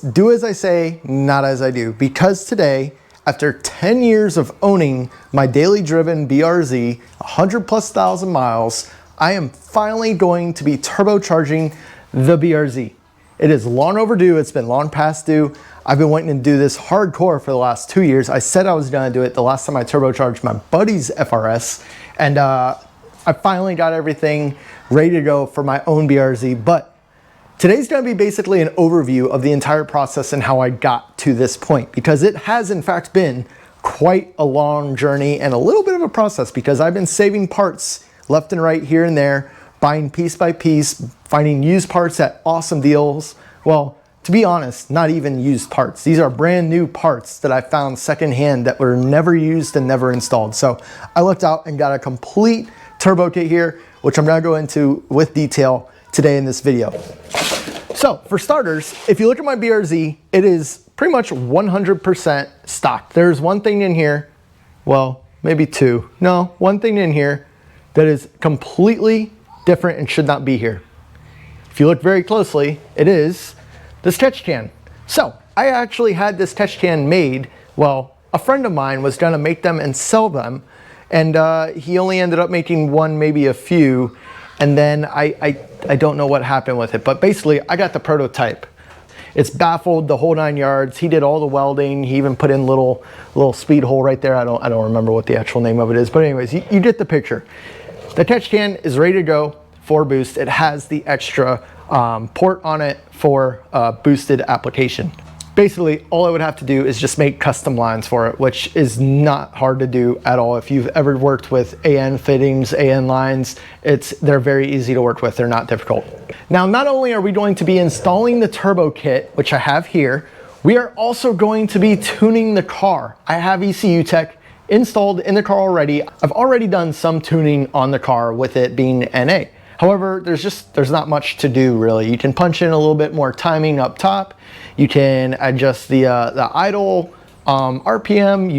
Do as I say, not as I do, because today, after 10 years of owning my daily driven BRZ, 100,000+ miles, I am finally going to be turbocharging the BRZ. It is long overdue, it's been long past due. I've been wanting to do this hardcore for the last 2 years. I said I was gonna do it the last time I turbocharged my buddy's FRS, and I finally got everything ready to go for my own BRZ, but today's gonna be basically an overview of the entire process and how I got to this point, because it has in fact been quite a long journey and a little bit of a process, because I've been saving parts left and right here and there, buying piece by piece, finding used parts at awesome deals. Well, to be honest, not even used parts. These are brand new parts that I found secondhand that were never used and never installed. So I looked out and got a complete turbo kit here, which I'm gonna go into with detail today in this video. So for starters, if you look at my BRZ, it is pretty much 100% stock. There's one thing in here, well, maybe two. No, one thing in here that is completely different and should not be here. If you look very closely, it is this catch can. So I actually had this catch can made. Well, a friend of mine was gonna make them and sell them, and he only ended up making one, maybe a few, and then I don't know what happened with it, but basically I got the prototype. It's baffled, the whole 9 yards. He did all the welding. He even put in little speed hole right there. I don't remember what the actual name of it is, but anyways, you get the picture. The catch can is ready to go for boost. It has the extra port on it for boosted application. Basically, all I would have to do is just make custom lines for it, which is not hard to do at all. If you've ever worked with AN fittings, AN lines, they're very easy to work with. They're not difficult. Now, not only are we going to be installing the turbo kit, which I have here, we are also going to be tuning the car. I have ECU Tech installed in the car already. I've already done some tuning on the car with it being NA. However, there's not much to do really. You can punch in a little bit more timing up top. You can adjust the idle RPM.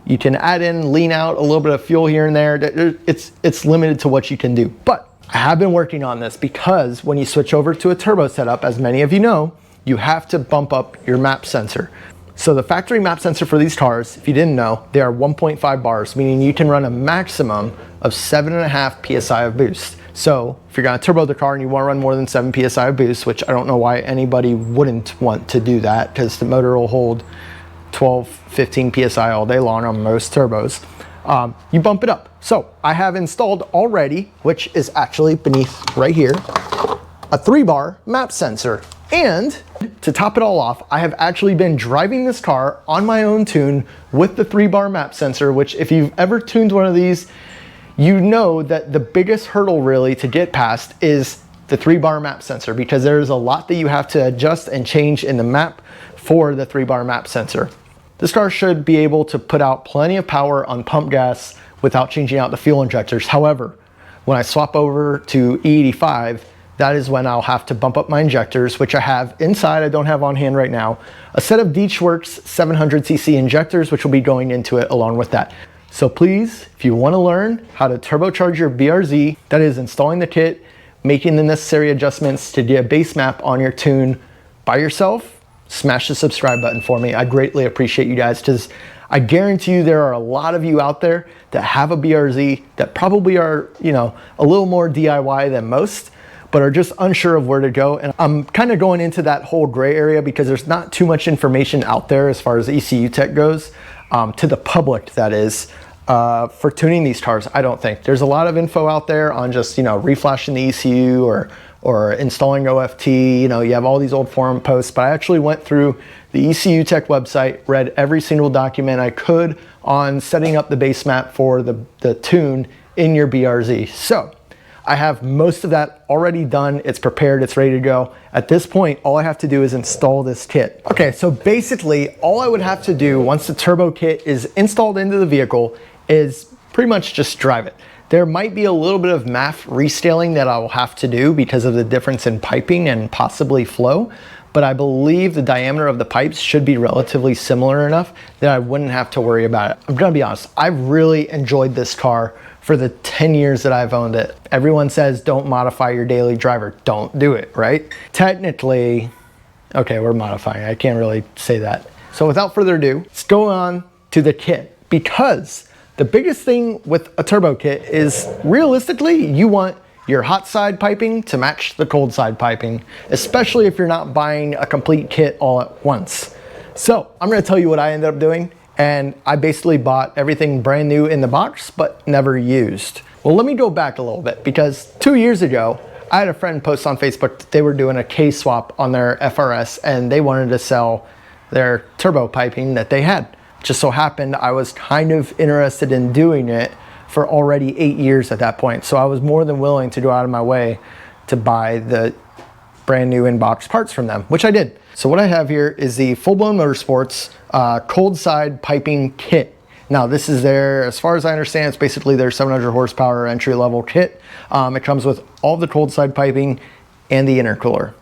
You can add in, lean out a little bit of fuel here and there. It's limited to what you can do. But I have been working on this, because when you switch over to a turbo setup, as many of you know, you have to bump up your map sensor. So the factory map sensor for these cars, if you didn't know, they are 1.5 bars, meaning you can run a maximum of 7.5 PSI of boost. So if you're gonna turbo the car and you wanna run more than 7 PSI of boost, which I don't know why anybody wouldn't want to do that, because the motor will hold 12, 15 PSI all day long on most turbos, you bump it up. So I have installed already, which is actually beneath right here, a 3-bar map sensor. And to top it all off, I have actually been driving this car on my own tune with the 3-bar map sensor, which if you've ever tuned one of these, you know that the biggest hurdle really to get past is the 3-bar map sensor, because there's a lot that you have to adjust and change in the map for the 3-bar map sensor. This car should be able to put out plenty of power on pump gas without changing out the fuel injectors. However, when I swap over to E85, that is when I'll have to bump up my injectors, which I have inside. I don't have on hand right now. A set of Deechworks 700cc injectors, which will be going into it along with that. So please, if you want to learn how to turbocharge your BRZ, that is installing the kit, making the necessary adjustments to get a base map on your tune by yourself, smash the subscribe button for me. I greatly appreciate you guys, because I guarantee you there are a lot of you out there that have a BRZ that probably are, you know, a little more DIY than most, but are just unsure of where to go. And I'm kind of going into that whole gray area, because there's not too much information out there as far as ECU Tech goes, to the public, that is, for tuning these cars. I don't think there's a lot of info out there on just, you know, reflashing the ECU or installing OFT. You know, you have all these old forum posts, but I actually went through the ECU Tech website, read every single document I could on setting up the base map for the tune in your BRZ. So I have most of that already done. It's prepared, it's ready to go. At this point, all I have to do is install this kit. Okay, so basically all I would have to do once the turbo kit is installed into the vehicle is pretty much just drive it. There might be a little bit of MAF rescaling that I will have to do because of the difference in piping and possibly flow, but I believe the diameter of the pipes should be relatively similar enough that I wouldn't have to worry about it. I'm gonna be honest, I've really enjoyed this car for the 10 years that I've owned it. Everyone says don't modify your daily driver, don't do it, right? Technically, Okay, we're modifying. I can't really say that. So without further ado, let's go on to the kit, because the biggest thing with a turbo kit is realistically, you want your hot side piping to match the cold side piping, especially if you're not buying a complete kit all at once. So I'm gonna tell you what I ended up doing, and I basically bought everything brand new in the box, but never used. Well, let me go back a little bit, because 2 years ago, I had a friend post on Facebook that they were doing a case swap on their FRS, and they wanted to sell their turbo piping that they had. Just so happened I was kind of interested in doing it for already 8 years at that point. So I was more than willing to go out of my way to buy the brand new in-box parts from them, which I did. So what I have here is the Full Blown Motorsports cold side piping kit. Now this is their, as far as I understand, it's basically their 700 horsepower entry level kit. It comes with all the cold side piping and the intercooler.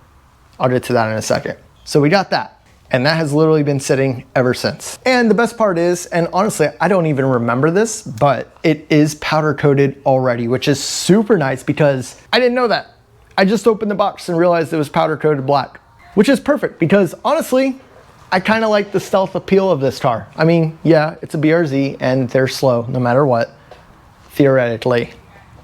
I'll get to that in a second. So we got that, and that has literally been sitting ever since. And the best part is, and honestly, I don't even remember this, but it is powder coated already, which is super nice because I didn't know that. I just opened the box and realized it was powder coated black, which is perfect because honestly, I kind of like the stealth appeal of this car. I mean, yeah, it's a BRZ and they're slow no matter what, theoretically.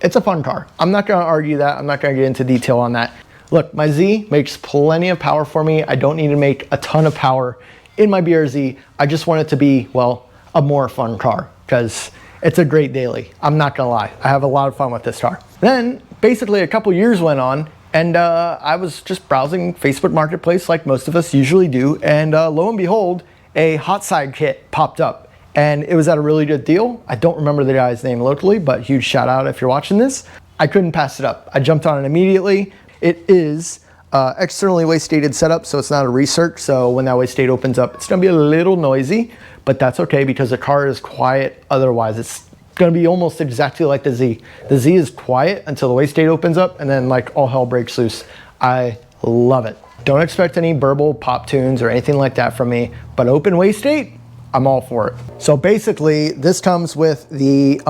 It's a fun car. I'm not gonna argue that. I'm not gonna get into detail on that. Look, my Z makes plenty of power for me. I don't need to make a ton of power in my BRZ. I just want it to be, well, a more fun car because it's a great daily. I'm not gonna lie. I have a lot of fun with this car. Then basically a couple years went on, and I was just browsing Facebook Marketplace like most of us usually do, and lo and behold, a hot side kit popped up, and it was at a really good deal. I don't remember the guy's name locally, but huge shout out if you're watching this. I couldn't pass it up. I jumped on it immediately. It is externally waste-dated setup, so it's not a recirc, so when that waste date opens up, it's gonna be a little noisy, but that's okay because the car is quiet otherwise. It's gonna be almost exactly like the Z. The Z is quiet until the waste date opens up, and then like all hell breaks loose. I love it. Don't expect any burble pop tunes or anything like that from me, but open waste date, I'm all for it. So basically, this comes with the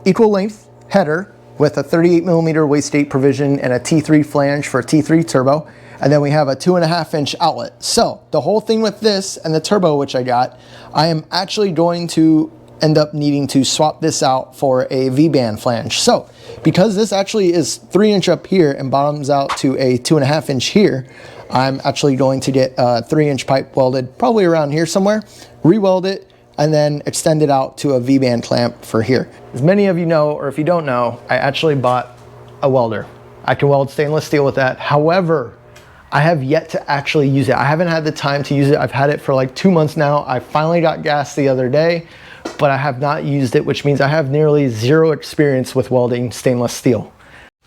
equal length header with a 38mm waste date provision and a T3 flange for a T3 turbo. And then we have a 2.5-inch outlet. So the whole thing with this and the turbo, which I got, I am actually going to end up needing to swap this out for a V-band flange. So because this actually is 3-inch up here and bottoms out to a 2.5-inch here, I'm actually going to get a 3-inch pipe welded probably around here somewhere, re-weld it, and then extend it out to a V-band clamp for here. As many of you know, or if you don't know, I actually bought a welder. I can weld stainless steel with that. However, I have yet to actually use it. I haven't had the time to use it. I've had it for like 2 months now. I finally got gas the other day, but I have not used it, which means I have nearly zero experience with welding stainless steel.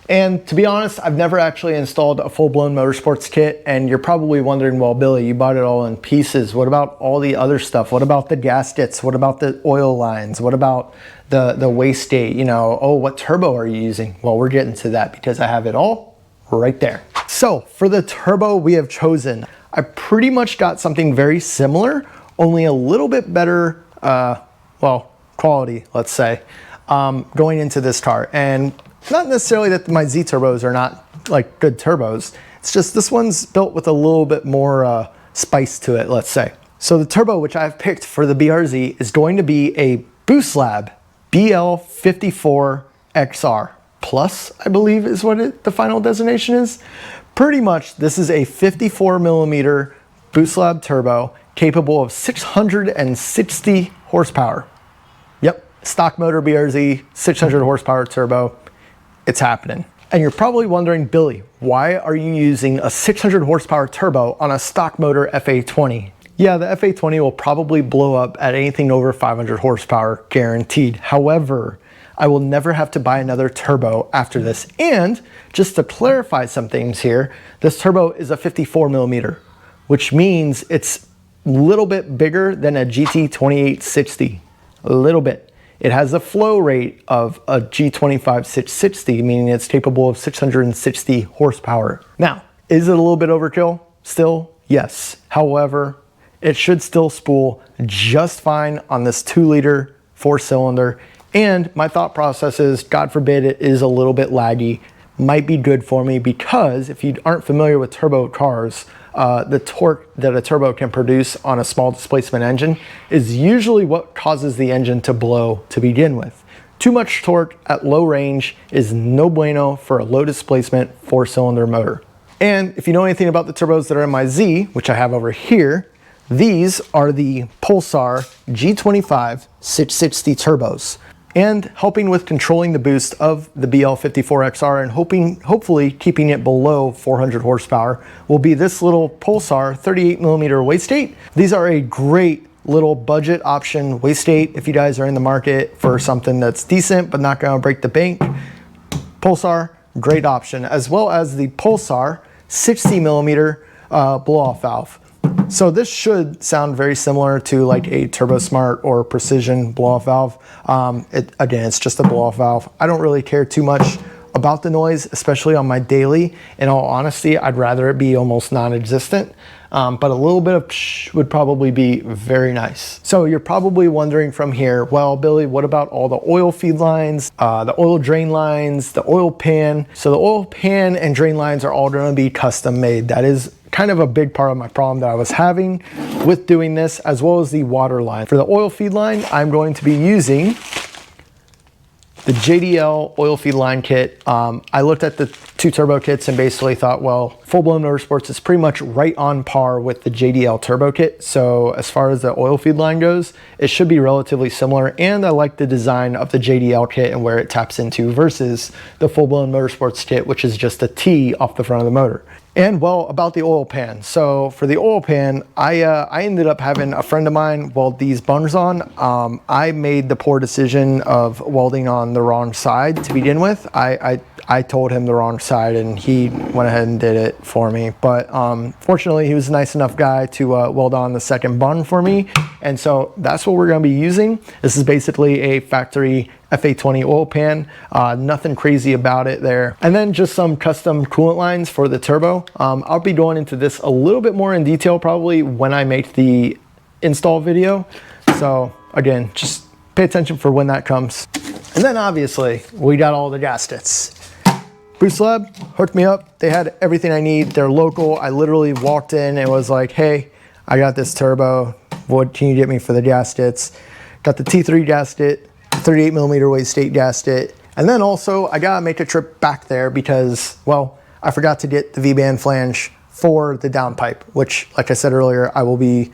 And to be honest, I've never actually installed a full-blown motorsports kit, and you're probably wondering, well, Billy, you bought it all in pieces. What about all the other stuff? What about the gaskets? What about the oil lines? What about the waste date? You know, oh, what turbo are you using? Well, we're getting to that because I have it all right there. So for the turbo we have chosen, I pretty much got something very similar, only a little bit better, well, quality, let's say, going into this car. And not necessarily that my Z turbos are not like good turbos. It's just this one's built with a little bit more spice to it, let's say. So the turbo which I've picked for the BRZ is going to be a Boostlab BL54xr Plus, I believe is what the final designation is. Pretty much, this is a 54mm Boostlab turbo capable of 660 horsepower. Yep, stock motor BRZ, 600 horsepower turbo. It's happening. And you're probably wondering, Billy, why are you using a 600 horsepower turbo on a stock motor FA20? Yeah, the FA20 will probably blow up at anything over 500 horsepower, guaranteed. However, I will never have to buy another turbo after this. And just to clarify some things here, this turbo is a 54mm, which means it's a little bit bigger than a GT2860, a little bit. It has a flow rate of a G25 660, meaning it's capable of 660 horsepower. Now, is it a little bit overkill? Still, yes. However, it should still spool just fine on this 2-liter 4-cylinder. And my thought process is, God forbid it is a little bit laggy, might be good for me because if you aren't familiar with turbo cars, the torque that a turbo can produce on a small displacement engine is usually what causes the engine to blow to begin with. Too much torque at low range is no bueno for a low displacement 4-cylinder motor. And if you know anything about the turbos that are in my Z, which I have over here, these are the Pulsar G25 660 turbos. And helping with controlling the boost of the BL54xr and hopefully keeping it below 400 horsepower will be this little Pulsar 38mm wastegate. These are a great little budget option wastegate if you guys are in the market for something that's decent but not going to break the bank. Pulsar, great option, as well as the Pulsar 60mm blow-off valve. So this should sound very similar to like a Turbo Smart or Precision blow-off valve. Again, it's just a blow-off valve. I don't really care too much about the noise, especially on my daily. In all honesty, I'd rather it be almost non-existent. But a little bit of psh would probably be very nice. So you're probably wondering from here, well, Billy, what about all the oil feed lines, the oil drain lines, the oil pan? So the oil pan and drain lines are all going to be custom made. That is kind of a big part of my problem that I was having with doing this, as well as the water line. For the oil feed line, I'm going to be using the JDL oil feed line kit. I looked at the two turbo kits and basically thought, well, Full Blown Motorsports is pretty much right on par with the JDL turbo kit. So as far as the oil feed line goes, it should be relatively similar. And I like the design of the JDL kit and where it taps into versus the Full Blown Motorsports kit, which is just a T off the front of the motor. And well, about the oil pan. So for the oil pan, I ended up having a friend of mine weld these bungs on. I made the poor decision of welding on the wrong side to begin with. I told him the wrong side and he went ahead and did it for me. But fortunately, he was a nice enough guy to weld on the second bung for me. And so that's what we're gonna be using. This is basically a factory FA20 oil pan, nothing crazy about it there. And then just some custom coolant lines for the turbo. I'll be going into this a little bit more in detail probably when I make the install video. So again, just pay attention for when that comes. And then obviously we got all the gaskets. Boostlab hooked me up. They had everything I need. They're local. I literally walked in and was like, hey, I got this turbo. What can you get me for the gaskets? Got the T3 gasket, 38mm wastegate gasket. And then also I gotta make a trip back there because, well, I forgot to get the V-band flange for the downpipe, which, like I said earlier, I will be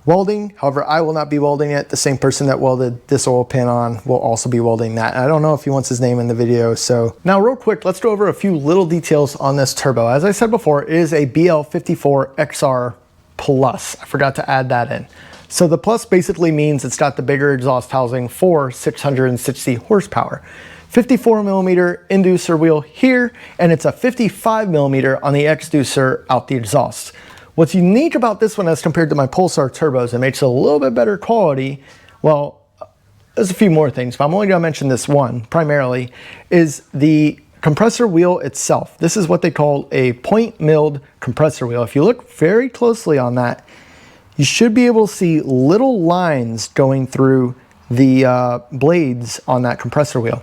welding. However, I will not be welding it. The same person that welded this oil pan on will also be welding that. And I don't know if he wants his name in the video. So now real quick, let's go over a few little details on this turbo. As I said before, it is a BL54xr Plus. I forgot to add that in. So the plus basically means it's got the bigger exhaust housing for 660 horsepower. 54mm inducer wheel here, and it's a 55mm on the exducer out the exhaust. What's unique about this one as compared to my Pulsar turbos and makes it a little bit better quality, well, there's a few more things, but I'm only gonna mention this one primarily, is the compressor wheel itself. This is what they call a point milled compressor wheel. If you look very closely on that, you should be able to see little lines going through the blades on that compressor wheel.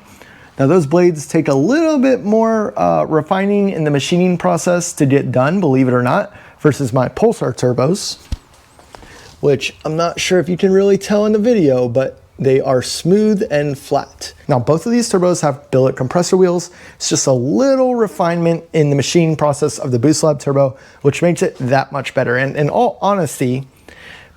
Now those blades take a little bit more refining in the machining process to get done, believe it or not, versus my Pulsar turbos, which I'm not sure if you can really tell in the video, but they are smooth and flat. Now both of these turbos have billet compressor wheels. It's just a little refinement in the machining process of the Boostlab turbo, which makes it that much better. And in all honesty,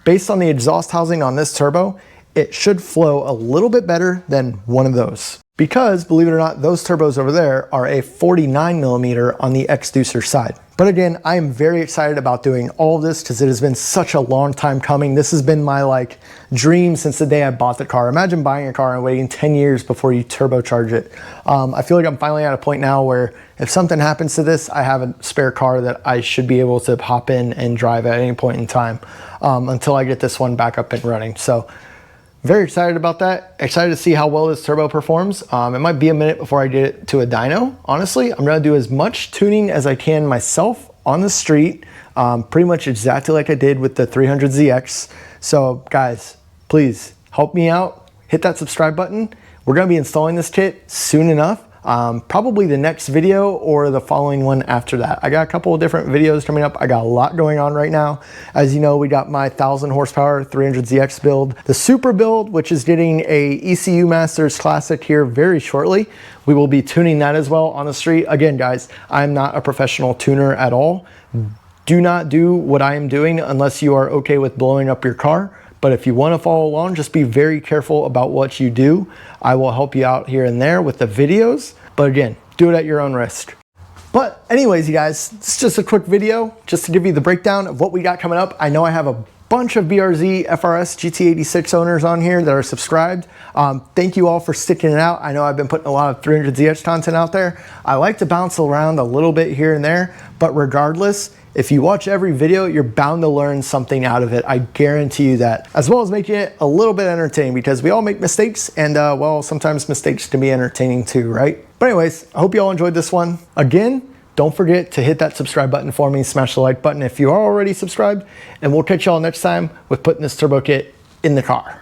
based on the exhaust housing on this turbo, it should flow a little bit better than one of those. Because, believe it or not, those turbos over there are a 49mm on the exducer side. But again, I am very excited about doing all of this because it has been such a long time coming. This has been my dream since the day I bought the car. Imagine buying a car and waiting 10 years before you turbocharge it. I feel like I'm finally at a point now where if something happens to this, I have a spare car that I should be able to hop in and drive at any point in time until I get this one back up and running. So very excited about that. Excited to see how well this turbo performs. It might be a minute before I get it to a dyno. Honestly, I'm gonna do as much tuning as I can myself on the street, pretty much exactly like I did with the 300ZX. So guys, please help me out. Hit that subscribe button. We're gonna be installing this kit soon enough. probably the next video or the following one after that. I got a couple of different videos coming up. I got a lot going on right now. As you know, we got my 1000 horsepower 300ZX build, the Super build, which is getting a ECU Masters Classic here very shortly. We will be tuning that as well on the street. Again, guys, I'm not a professional tuner at all. Do not do what I am doing unless you are okay with blowing up your car. But if you want to follow along, just be very careful about what you do. I will help you out here and there with the videos. But again, do it at your own risk. But anyways, you guys, it's just a quick video just to give you the breakdown of what we got coming up. I know I have a bunch of BRZ FRS GT86 owners on here that are subscribed. Thank you all for sticking it out. I know I've been putting a lot of 300ZX content out there. I like to bounce around a little bit here and there, but regardless, if you watch every video, you're bound to learn something out of it. I guarantee you that. As well as making it a little bit entertaining, because we all make mistakes, and well, sometimes mistakes can be entertaining too, right? But anyways, I hope you all enjoyed this one. Again, don't forget to hit that subscribe button for me, smash the like button if you are already subscribed, and we'll catch y'all next time with putting this turbo kit in the car.